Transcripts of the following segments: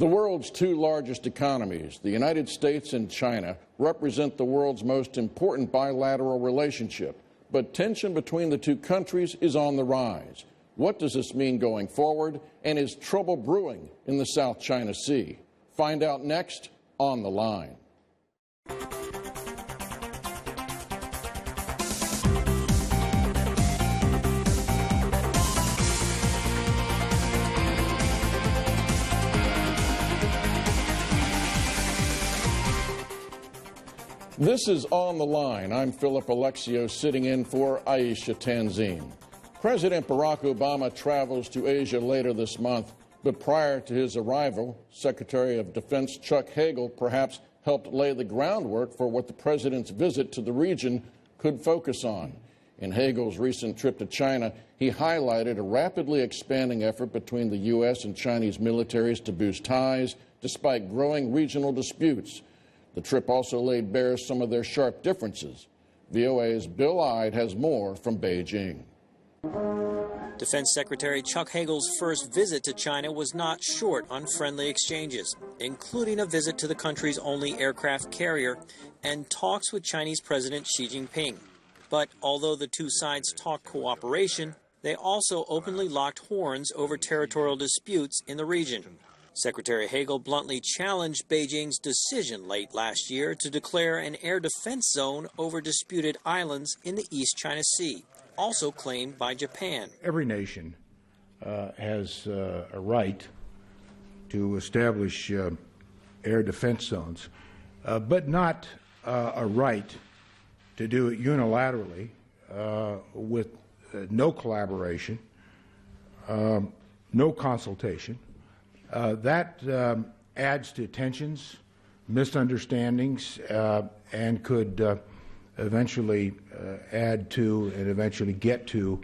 The world's two largest economies, the United States and China, represent the world's most important bilateral relationship. But tension between the two countries is on the rise. What does this mean going forward? And is trouble brewing in the South China Sea? Find out next on The Line. This is On the Line. I'm Philip Alexio, sitting in for Aisha Tanzim. President Barack Obama travels to Asia later this month, but prior to his arrival, Secretary of Defense Chuck Hagel perhaps helped lay the groundwork for what the president's visit to the region could focus on. In Hagel's recent trip to China, he highlighted a rapidly expanding effort between the U.S. and Chinese militaries to boost ties despite growing regional disputes. The trip also laid bare some of their sharp differences. VOA's Bill Ide has more from Beijing. Defense Secretary Chuck Hagel's first visit to China was not short on friendly exchanges, including a visit to the country's only aircraft carrier and talks with Chinese President Xi Jinping. But although the two sides talked cooperation, they also openly locked horns over territorial disputes in the region. Secretary Hagel bluntly challenged Beijing's decision late last year to declare an air defense zone over disputed islands in the East China Sea, also claimed by Japan. Every nation has a right to establish air defense zones, but not a right to do it unilaterally with no collaboration, no consultation. That adds to tensions, misunderstandings, and could eventually add to and eventually get to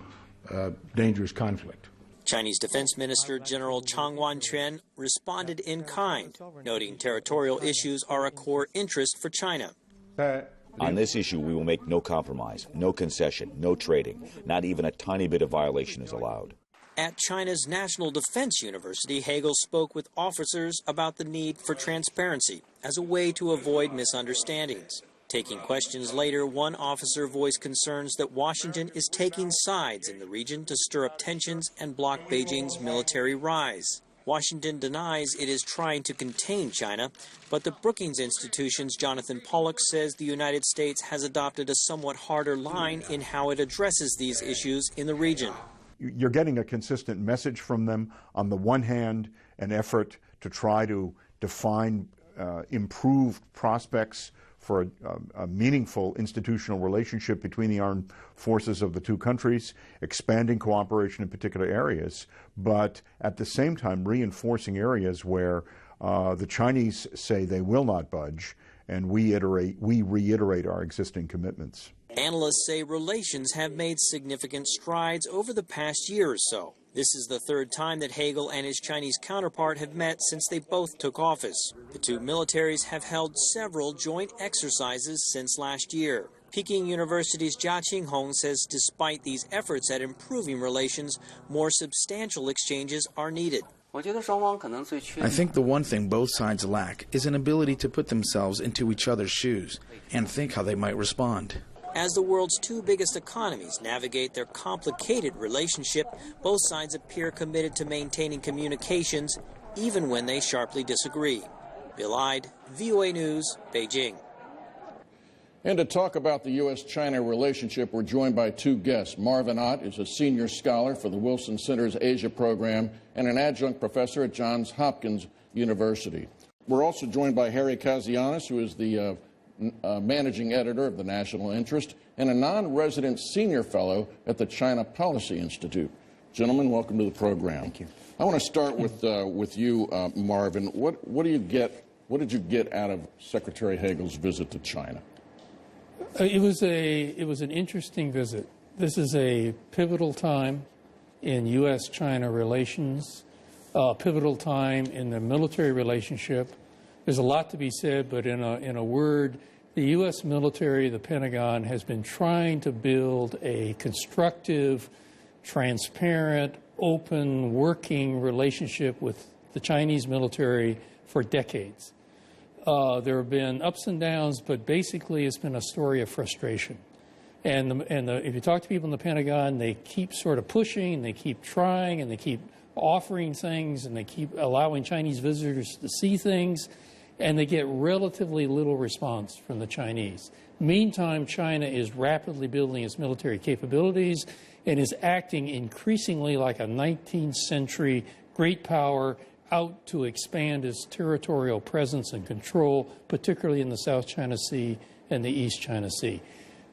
dangerous conflict. Chinese Defense Minister General Chang Wanquan responded in kind, noting territorial issues are a core interest for China. On this issue, we will make no compromise, no concession, no trading. Not even a tiny bit of violation is allowed. At China's National Defense University, Hagel spoke with officers about the need for transparency as a way to avoid misunderstandings. Taking questions later, one officer voiced concerns that Washington is taking sides in the region to stir up tensions and block Beijing's military rise. Washington denies it is trying to contain China, but the Brookings Institution's Jonathan Pollock says the United States has adopted a somewhat harder line in how it addresses these issues in the region. You're getting a consistent message from them. On the one hand, an effort to try to define improved prospects for a meaningful institutional relationship between the armed forces of the two countries, expanding cooperation in particular areas, but at the same time reinforcing areas where the Chinese say they will not budge, and we reiterate our existing commitments. Analysts say relations have made significant strides over the past year or so. This is the third time that Hagel and his Chinese counterpart have met since they both took office. The two militaries have held several joint exercises since last year. Peking University's Jia Qinghong says despite these efforts at improving relations, more substantial exchanges are needed. I think the one thing both sides lack is an ability to put themselves into each other's shoes and think how they might respond. As the world's two biggest economies navigate their complicated relationship, both sides appear committed to maintaining communications, even when they sharply disagree. Bill Ide, VOA News, Beijing. And to talk about the U.S.-China relationship, we're joined by two guests. Marvin Ott is a senior scholar for the Wilson Center's Asia program and an adjunct professor at Johns Hopkins University. We're also joined by Harry Kazianis, who is the managing editor of the National Interest and a non-resident senior fellow at the China Policy Institute. Gentlemen, welcome to the program. Thank you. I want to start with you, Marvin. What did you get out of Secretary Hagel's visit to China? It was an interesting visit. This is a pivotal time in U.S.-China relations, a pivotal time in the military relationship. There's a lot to be said, but in a word, the U.S. military, the Pentagon, has been trying to build a constructive, transparent, open, working relationship with the Chinese military for decades. There have been ups and downs, but basically it's been a story of frustration. And if you talk to people in the Pentagon, they keep sort of pushing, and they keep trying, and they keep offering things, and they keep allowing Chinese visitors to see things, and they get relatively little response from the Chinese. Meantime, China is rapidly building its military capabilities and is acting increasingly like a 19th century great power out to expand its territorial presence and control, particularly in the South China Sea and the East China Sea.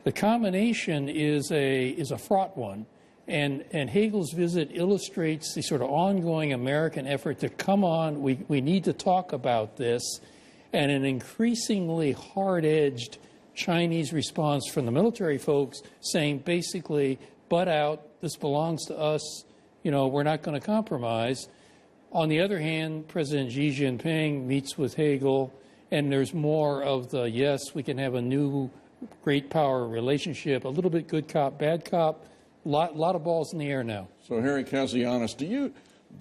The combination is a fraught one, and Hagel's visit illustrates the sort of ongoing American effort to come on, we need to talk about this, and an increasingly hard-edged Chinese response from the military folks saying basically, butt out, this belongs to us, we're not going to compromise. On the other hand, President Xi Jinping meets with Hagel, and there's more of the, yes, we can have a new great power relationship, a little bit good cop, bad cop, lot of balls in the air now. So, Harry Katsianis,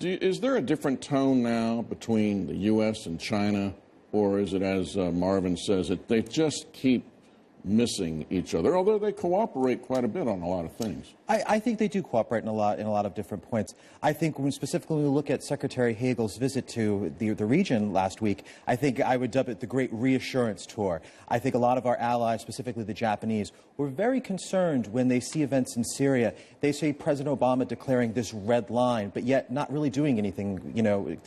is there a different tone now between the U.S. and China, or is it, as Marvin says, that they just keep missing each other, although they cooperate quite a bit on a lot of things? I think they do cooperate in a lot of different points. I think when specifically we look at Secretary Hagel's visit to the region last week, I think I would dub it the Great Reassurance Tour. I think a lot of our allies, specifically the Japanese, were very concerned when they see events in Syria. They see President Obama declaring this red line, but yet not really doing anything,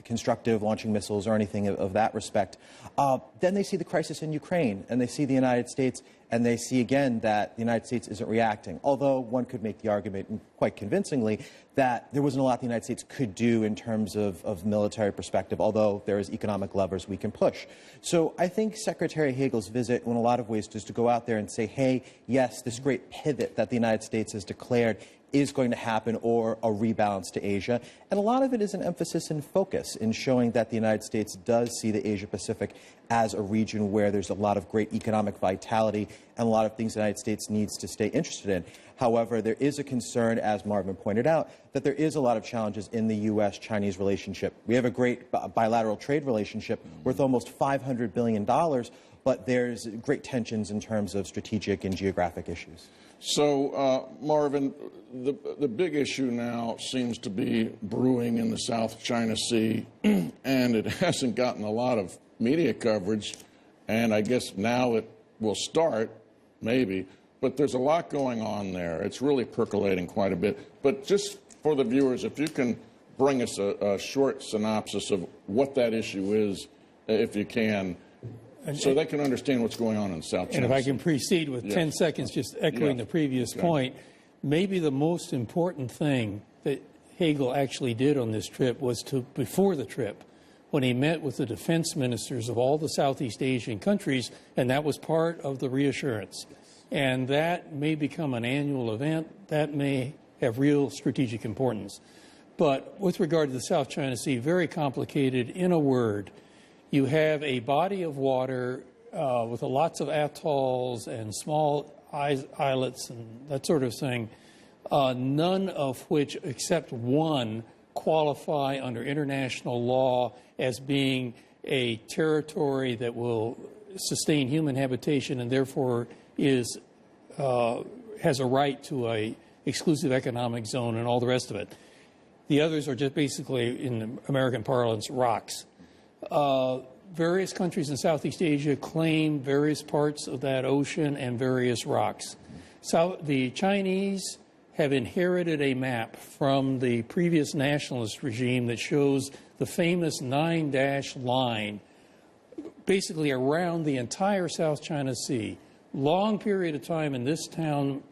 constructive, launching missiles or anything of that respect. Then they see the crisis in Ukraine, and they see the United States, and they see again that the United States isn't reacting, although one could make the argument quite convincingly that there wasn't a lot the United States could do in terms of military perspective, although there is economic levers we can push. So I think Secretary Hagel's visit, in a lot of ways, is to go out there and say, hey, yes, this great pivot that the United States has declared is going to happen, or a rebalance to Asia. And a lot of it is an emphasis and focus in showing that the United States does see the Asia-Pacific as a region where there's a lot of great economic vitality and a lot of things the United States needs to stay interested in. However, there is a concern, as Marvin pointed out, that there is a lot of challenges in the U.S.-Chinese relationship. We have a great bilateral trade relationship worth almost $500 billion, but there's great tensions in terms of strategic and geographic issues. So, Marvin, the big issue now seems to be brewing in the South China Sea, and it hasn't gotten a lot of media coverage, and I guess now it will start, maybe, but there's a lot going on there. It's really percolating quite a bit. But just for the viewers, if you can bring us a short synopsis of what that issue is, if you can, so they can understand what's going on in South China. And if I can proceed with 10 seconds, just echoing the previous point, maybe the most important thing that Hagel actually did on this trip was before the trip, when he met with the defense ministers of all the Southeast Asian countries, and that was part of the reassurance. And that may become an annual event. That may have real strategic importance. But with regard to the South China Sea, very complicated. In a word, you have a body of water with lots of atolls and small islets and that sort of thing, none of which, except one, qualify under international law as being a territory that will sustain human habitation and therefore has a right to a exclusive economic zone and all the rest of it. The others are just basically, in American parlance, rocks. Various countries in Southeast Asia claim various parts of that ocean and various rocks. So the Chinese have inherited a map from the previous nationalist regime that shows the famous 9-dash line basically around the entire South China Sea. Long period of time in this town,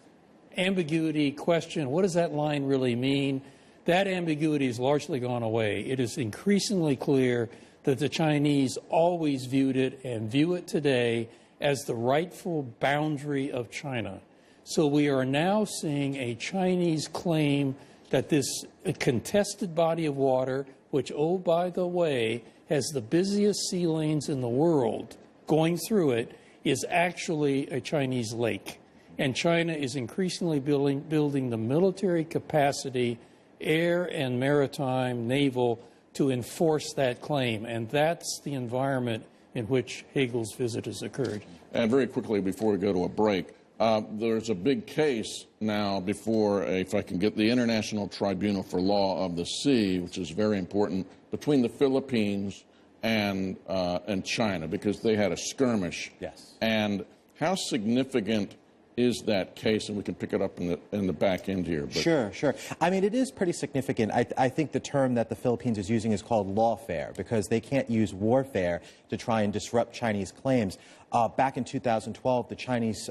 ambiguity, question, what does that line really mean? That ambiguity has largely gone away. It is increasingly clear that the Chinese always viewed it and view it today as the rightful boundary of China. So we are now seeing a Chinese claim that this contested body of water, which, oh, by the way, has the busiest sea lanes in the world going through it, is actually a Chinese lake. And China is increasingly building the military capacity, air and maritime, naval, to enforce that claim. And that's the environment in which Hagel's visit has occurred. And very quickly, before we go to a break, there's a big case now before, if I can get the International Tribunal for Law of the Sea, which is very important, between the Philippines and China, because they had a skirmish. Yes. And how significant is that case? And we can pick it up in the back end here. But. Sure. I mean, it is pretty significant. I think the term that the Philippines is using is called lawfare, because they can't use warfare to try and disrupt Chinese claims. Back in 2012, the Chinese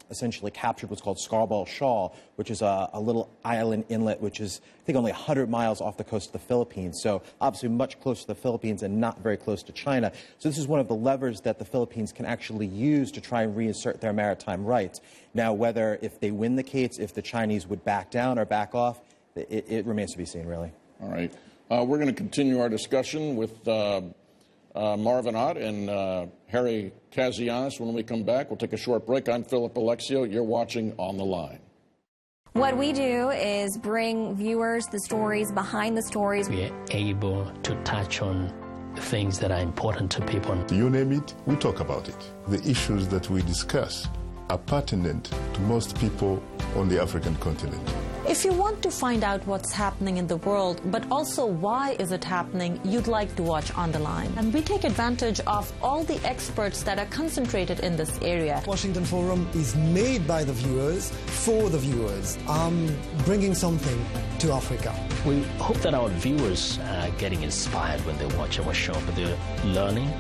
essentially captured what's called Scarborough Shoal, which is a little island inlet, which is, I think, only 100 miles off the coast of the Philippines. So obviously much closer to the Philippines and not very close to China. So this is one of the levers that the Philippines can actually use to try and reassert their maritime rights. Now, whether if they win the case, if the Chinese would back down or back off, it remains to be seen, really. All right. We're going to continue our discussion with Marvin Ott and Harry Katsianis. When we come back, we'll take a short break. I'm Philip Alexio. You're watching On the Line. What we do is bring viewers the stories behind the stories. We are able to touch on things that are important to people. You name it, we talk about it. The issues that we discuss are pertinent to most people on the African continent. If you want to find out what's happening in the world, but also why is it happening, you'd like to watch On the Line. And we take advantage of all the experts that are concentrated in this area. Washington Forum is made by the viewers, for the viewers, bringing something to Africa. We hope that our viewers are getting inspired when they watch our show, but they're learning,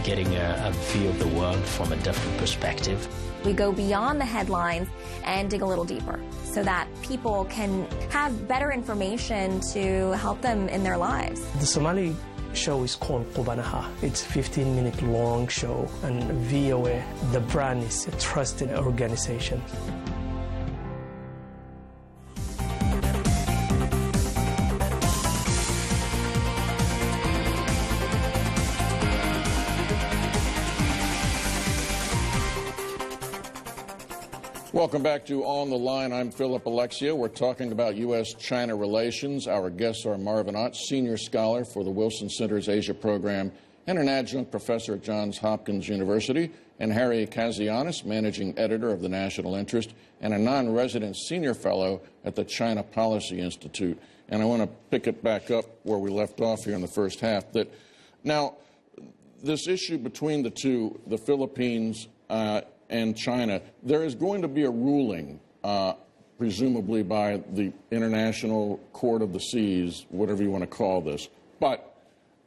getting a view of the world from a different perspective. We go beyond the headlines and dig a little deeper so that people can have better information to help them in their lives. The Somali show is called Qubanaha. It's a 15-minute long show, and VOA, the brand, is a trusted organization. Welcome back to On the Line. I'm Philip Alexio. We're talking about U.S.-China relations. Our guests are Marvin Ott, senior scholar for the Wilson Center's Asia program and an adjunct professor at Johns Hopkins University, and Harry Katsianis, managing editor of the National Interest and a non-resident senior fellow at the China Policy Institute. And I want to pick it back up where we left off here in the first half. That now, this issue between the two, the Philippines and China, there is going to be a ruling, presumably by the International Court of the Seas, whatever you want to call this. But,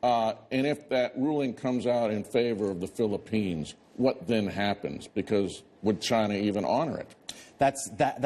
and if that ruling comes out in favor of the Philippines, what then happens? Because would China even honor it? That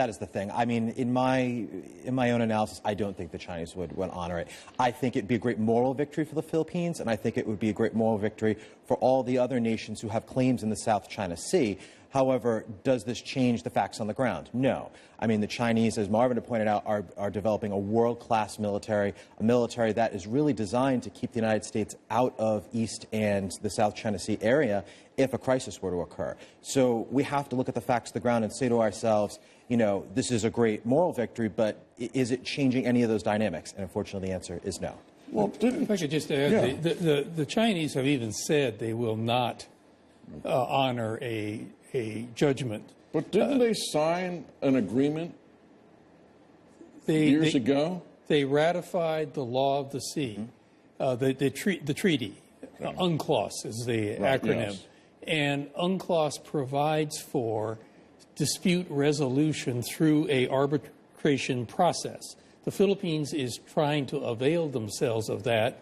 is the thing. I mean, in my own analysis, I don't think the Chinese would honor it. I think it'd be a great moral victory for the Philippines, and I think it would be a great moral victory for all the other nations who have claims in the South China Sea. However, does this change the facts on the ground? No. I mean, the Chinese, as Marvin had pointed out, are developing a world-class military, a military that is really designed to keep the United States out of East and the South China Sea area if a crisis were to occur. So we have to look at the facts of the ground and say to ourselves, you know, this is a great moral victory, but is it changing any of those dynamics? And unfortunately, the answer is no. Well, if I could just add, the Chinese have even said they will not honor a judgment. But didn't they sign an agreement years ago? They ratified the Law of the Sea, the treaty. UNCLOS is the acronym. Yes. And UNCLOS provides for dispute resolution through a arbitration process. The Philippines is trying to avail themselves of that,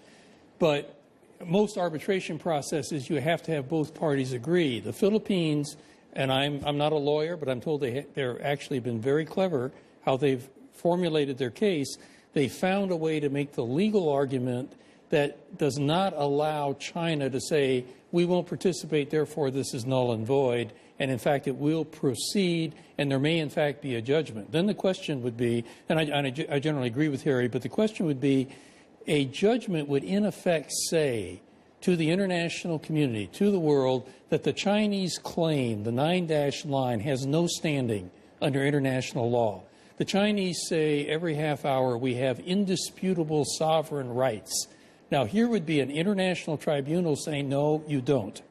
but most arbitration processes, you have to have both parties agree. The Philippines, and I'm not a lawyer, but I'm told they're actually been very clever how they've formulated their case. They found a way to make the legal argument that does not allow China to say, we won't participate, therefore this is null and void, and in fact it will proceed, and there may in fact be a judgment. Then the question would be, and I generally agree with Harry, but the question would be, a judgment would in effect say to the international community, to the world, that the Chinese claim, the 9-dash line, has no standing under international law. The Chinese say every half hour we have indisputable sovereign rights Now, here would be an international tribunal saying, no, you don't.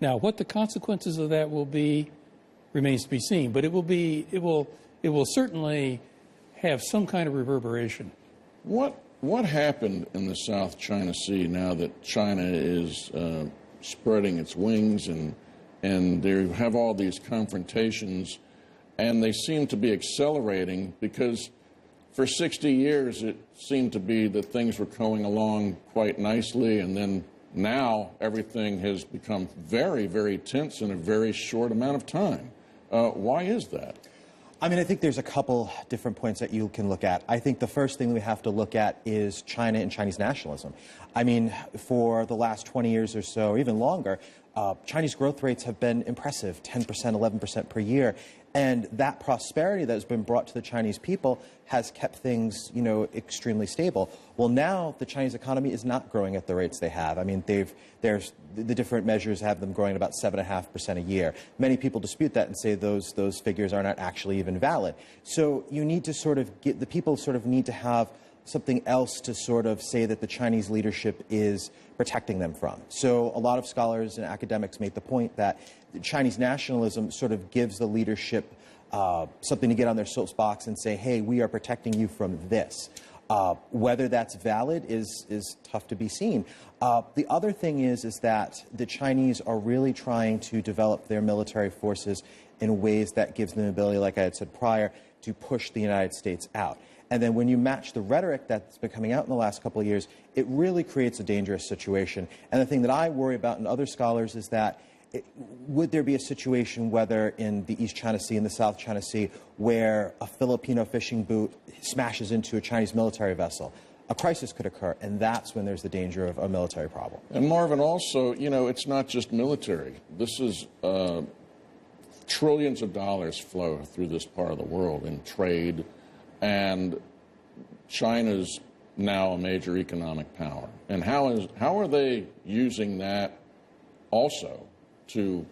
Now, what the consequences of that will be remains to be seen, but it will certainly have some kind of reverberation. What happened in the South China Sea now that China is spreading its wings and they have all these confrontations, and they seem to be accelerating because for 60 years it seemed to be that things were going along quite nicely, and then now everything has become very, very tense in a very short amount of time. Why is that? I mean, I think there's a couple different points that you can look at. I think the first thing we have to look at is China and Chinese nationalism. I mean, for the last 20 years or so, or even longer, Chinese growth rates have been impressive, 10%, 11% per year. And that prosperity that has been brought to the Chinese people has kept things, you know, extremely stable. Well, now the Chinese economy is not growing at the rates they have. I mean, the different measures have them growing about 7.5% a year. Many people dispute that and say those figures are not actually even valid. So you need to sort of the people sort of need to have something else to sort of say that the Chinese leadership is protecting them from. So a lot of scholars and academics make the point that Chinese nationalism sort of gives the leadership something to get on their soapbox and say, hey, we are protecting you from this. Whether that's valid is tough to be seen. The other thing is that the Chinese are really trying to develop their military forces in ways that gives them the ability, like I had said prior, to push the United States out. And then when you match the rhetoric that's been coming out in the last couple of years, it really creates a dangerous situation. And the thing that I worry about, and other scholars, is that would there be a situation, whether in the East China Sea and the South China Sea, where a Filipino fishing boat smashes into a Chinese military vessel? A crisis could occur, and that's when there's the danger of a military problem. And Marvin, also, you know, it's not just military. This is trillions of dollars flow through this part of the world in trade, and China's now a major economic power. And how are they using that also to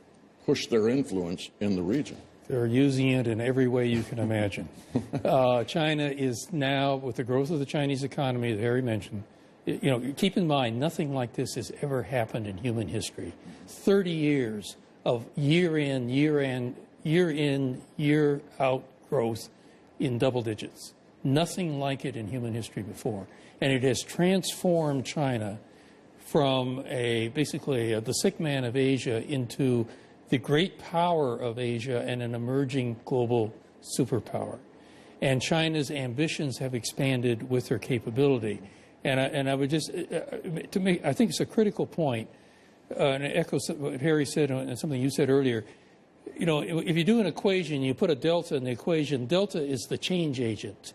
push their influence in the region? They're using it in every way you can imagine. China is now, with the growth of the Chinese economy that Harry mentioned, you know, keep in mind, nothing like this has ever happened in human history. 30 years of year in, year out growth in double digits. Nothing like it in human history before. And it has transformed China from basically the sick man of Asia into the great power of Asia and an emerging global superpower. And China's ambitions have expanded with their capability. And I would just, I think it's a critical point, and it echoes what Harry said and something you said earlier. You know, if you do an equation, you put a delta in the equation, delta is the change agent.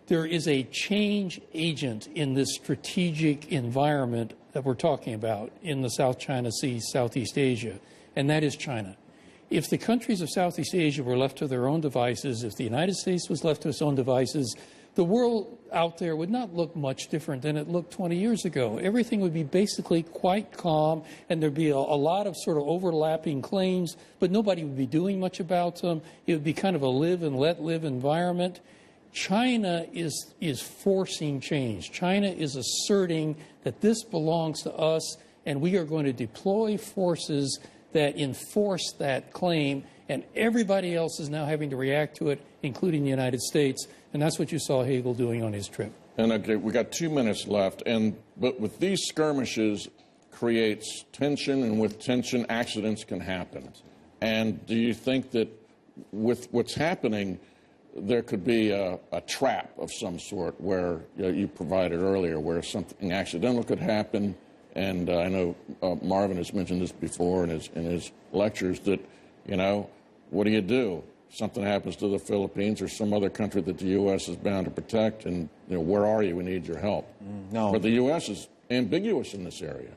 There is a change agent in this strategic environment that we're talking about in the South China Sea, Southeast Asia, and that is China. If the countries of Southeast Asia were left to their own devices, if the United States was left to its own devices, the world out there would not look much different than it looked 20 years ago. Everything would be basically quite calm, and there'd be a lot of sort of overlapping claims, but nobody would be doing much about them. It would be kind of a live and let live environment. China is forcing change. China is asserting that this belongs to us, and we are going to deploy forces that enforce that claim, and everybody else is now having to react to it, including the United States, and that's what you saw Hagel doing on his trip. And okay, we got 2 minutes left, but with these skirmishes creates tension, and with tension, accidents can happen. And do you think that with what's happening, there could be a trap of some sort where you provided earlier, where something accidental could happen? And I know Marvin has mentioned this before in his lectures that, you know, what do you do? Something happens to the Philippines or some other country that the U.S. is bound to protect, and, you know, where are you? We need your help. No. But the U.S. is ambiguous in this area,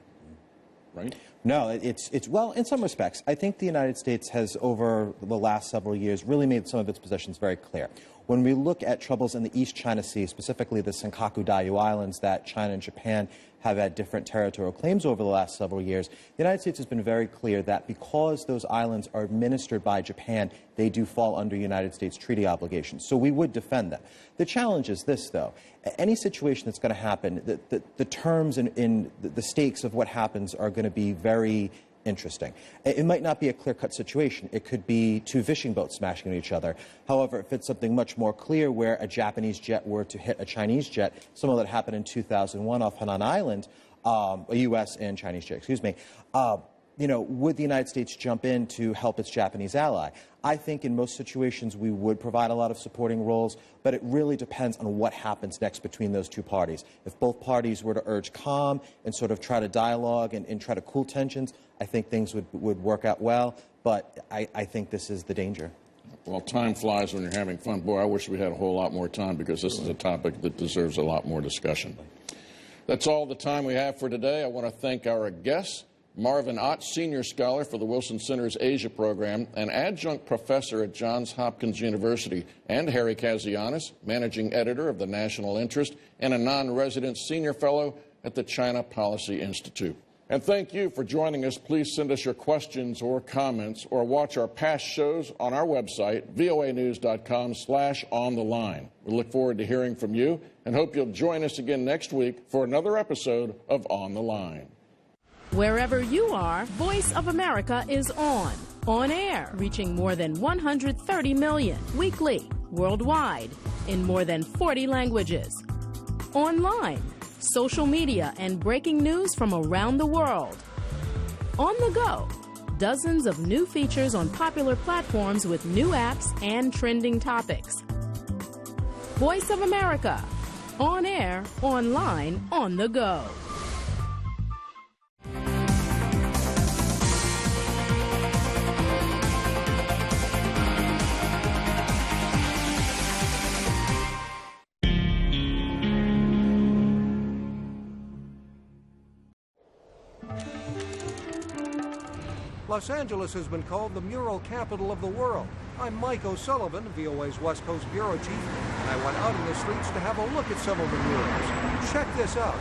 right? No, it's well, in some respects, I think the United States has, over the last several years, really made some of its positions very clear. When we look at troubles in the East China Sea, specifically the Senkaku Diaoyu Islands that China and Japan have had different territorial claims over the last several years, the United States has been very clear that because those islands are administered by Japan, they do fall under United States treaty obligations. So we would defend them. The challenge is this, though. Any situation that's going to happen, the terms in the stakes of what happens are going to be very interesting. It might not be a clear-cut situation. It could be two fishing boats smashing into each other. However, if it's something much more clear where a Japanese jet were to hit a Chinese jet, some of that happened in 2001 off Hainan Island, a U.S. and Chinese jet, excuse me, would the United States jump in to help its Japanese ally? I think in most situations we would provide a lot of supporting roles, but it really depends on what happens next between those two parties. If both parties were to urge calm and sort of try to dialogue and try to cool tensions, I think things would work out well, but I think this is the danger. Well, time flies when you're having fun. Boy, I wish we had a whole lot more time because this is a topic that deserves a lot more discussion. That's all the time we have for today. I want to thank our guests, Marvin Ott, Senior Scholar for the Wilson Center's Asia Program and Adjunct Professor at Johns Hopkins University, and Harry Kazianis, Managing Editor of the National Interest and a non-resident Senior Fellow at the China Policy Institute. And thank you for joining us. Please send us your questions or comments or watch our past shows on our website, voanews.com/ontheline. We look forward to hearing from you and hope you'll join us again next week for another episode of On the Line. Wherever you are, Voice of America is on air, reaching more than 130 million weekly, worldwide, in more than 40 languages. Online, social media and breaking news from around the world. On the go, dozens of new features on popular platforms with new apps and trending topics. Voice of America, on air, online, on the go. Los Angeles has been called the mural capital of the world. I'm Mike O'Sullivan, VOA's West Coast Bureau Chief, and I went out in the streets to have a look at some of the murals. Check this out.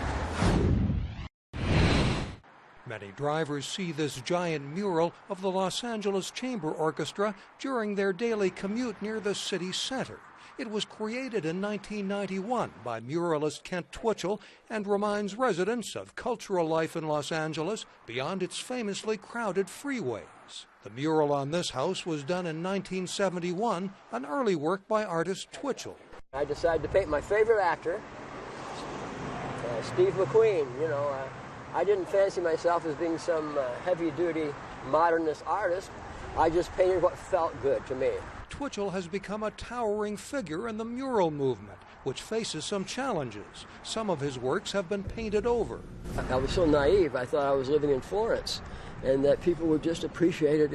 Many drivers see this giant mural of the Los Angeles Chamber Orchestra during their daily commute near the city center. It was created in 1991 by muralist Kent Twitchell and reminds residents of cultural life in Los Angeles beyond its famously crowded freeways. The mural on this house was done in 1971, an early work by artist Twitchell. I decided to paint my favorite actor, Steve McQueen. I didn't fancy myself as being some heavy-duty modernist artist. I just painted what felt good to me. Twitchell has become a towering figure in the mural movement, which faces some challenges. Some of his works have been painted over. I was so naive. I thought I was living in Florence and that people would just appreciate it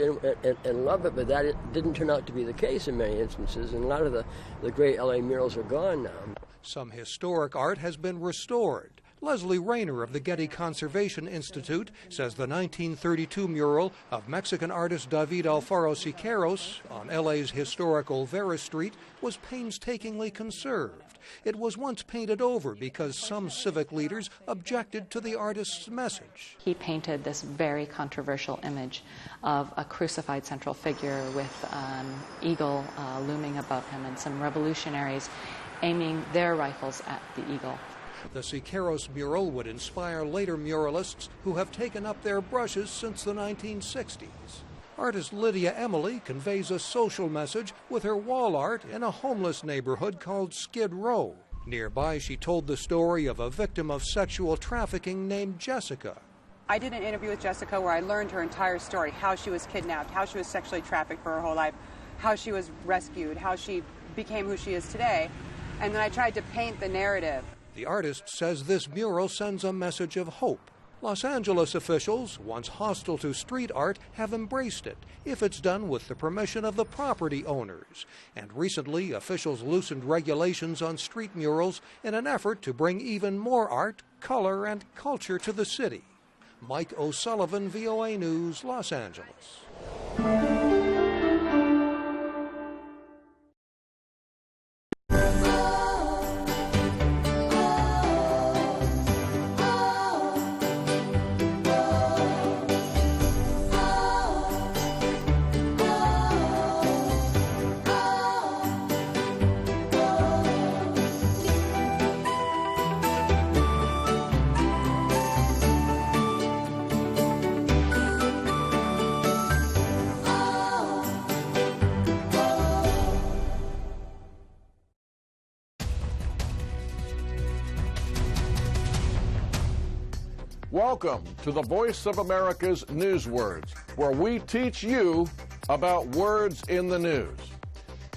and love it, but that it didn't turn out to be the case in many instances, and a lot of the great LA murals are gone now. Some historic art has been restored. Leslie Rayner of the Getty Conservation Institute says the 1932 mural of Mexican artist David Alfaro Siqueiros on LA's historic Olvera Street was painstakingly conserved. It was once painted over because some civic leaders objected to the artist's message. He painted this very controversial image of a crucified central figure with an eagle looming above him and some revolutionaries aiming their rifles at the eagle. The Siqueiros mural would inspire later muralists who have taken up their brushes since the 1960s. Artist Lydia Emily conveys a social message with her wall art in a homeless neighborhood called Skid Row. Nearby, she told the story of a victim of sexual trafficking named Jessica. I did an interview with Jessica where I learned her entire story, how she was kidnapped, how she was sexually trafficked for her whole life, how she was rescued, how she became who she is today. And then I tried to paint the narrative. The artist says this mural sends a message of hope. Los Angeles officials, once hostile to street art, have embraced it, if it's done with the permission of the property owners. And recently, officials loosened regulations on street murals in an effort to bring even more art, color, and culture to the city. Mike O'Sullivan, VOA News, Los Angeles. Welcome to the Voice of America's News Words, where we teach you about words in the news.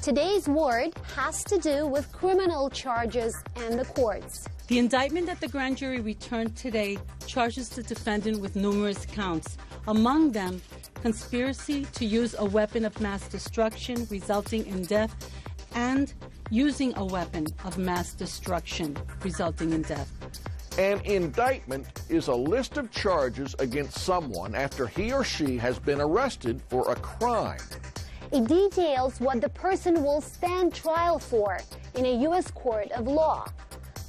Today's word has to do with criminal charges and the courts. The indictment that the grand jury returned today charges the defendant with numerous counts, among them conspiracy to use a weapon of mass destruction resulting in death and using a weapon of mass destruction resulting in death. An indictment is a list of charges against someone after he or she has been arrested for a crime. It details what the person will stand trial for in a U.S. court of law.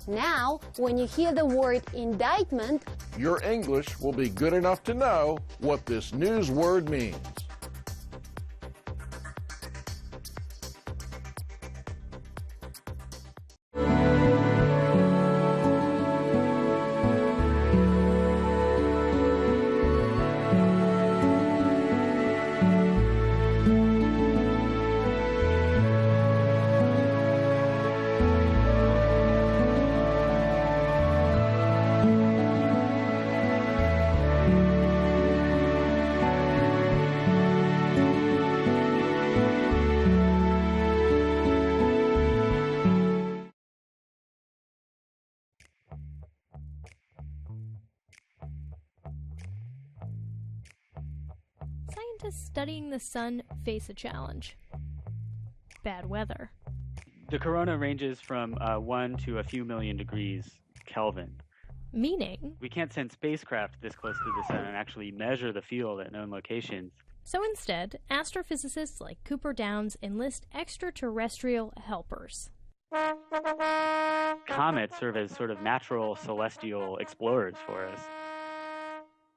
Now, when you hear the word indictment, your English will be good enough to know what this news word means. Scientists studying the sun face a challenge. Bad weather. The corona ranges from 1 to a few million degrees Kelvin. Meaning? We can't send spacecraft this close to the sun and actually measure the field at known locations. So instead, astrophysicists like Cooper Downs enlist extraterrestrial helpers. Comets serve as sort of natural celestial explorers for us.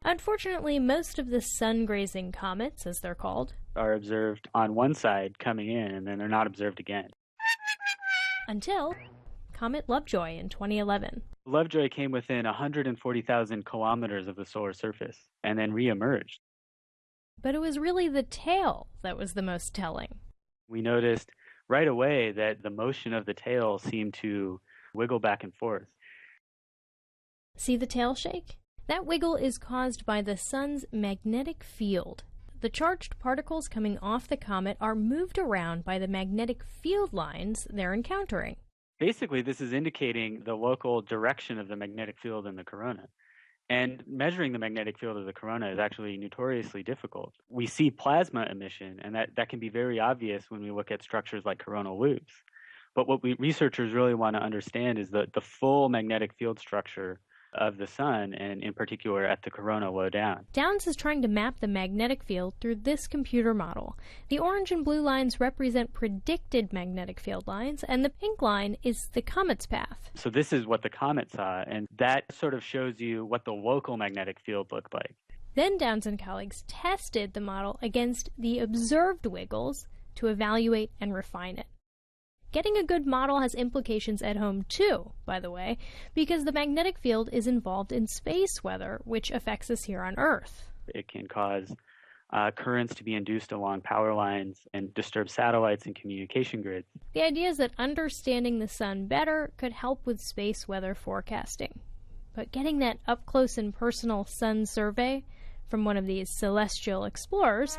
Unfortunately, most of the sun-grazing comets, as they're called, are observed on one side coming in, and then they're not observed again. Until Comet Lovejoy in 2011. Lovejoy came within 140,000 kilometers of the solar surface, and then re-emerged. But it was really the tail that was the most telling. We noticed right away that the motion of the tail seemed to wiggle back and forth. See the tail shake? That wiggle is caused by the sun's magnetic field. The charged particles coming off the comet are moved around by the magnetic field lines they're encountering. Basically, this is indicating the local direction of the magnetic field in the corona. And measuring the magnetic field of the corona is actually notoriously difficult. We see plasma emission, and that can be very obvious when we look at structures like coronal loops. But what researchers really want to understand is the full magnetic field structure of the sun, and in particular at the corona low down. Downs is trying to map the magnetic field through this computer model. The orange and blue lines represent predicted magnetic field lines, and the pink line is the comet's path. So this is what the comet saw, and that sort of shows you what the local magnetic field looked like. Then Downs and colleagues tested the model against the observed wiggles to evaluate and refine it. Getting a good model has implications at home too, by the way, because the magnetic field is involved in space weather, which affects us here on Earth. It can cause currents to be induced along power lines and disturb satellites and communication grids. The idea is that understanding the sun better could help with space weather forecasting. But getting that up-close and personal sun survey from one of these celestial explorers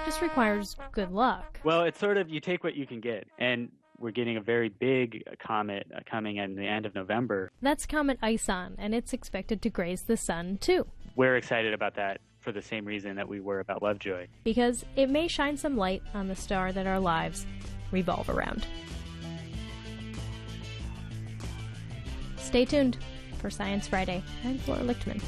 just requires good luck. Well, it's sort of, you take what you can get, and we're getting a very big comet coming in the end of November. That's Comet Ison, and it's expected to graze the sun, too. We're excited about that for the same reason that we were about Lovejoy. Because it may shine some light on the star that our lives revolve around. Stay tuned for Science Friday. I'm Flora Lichtman.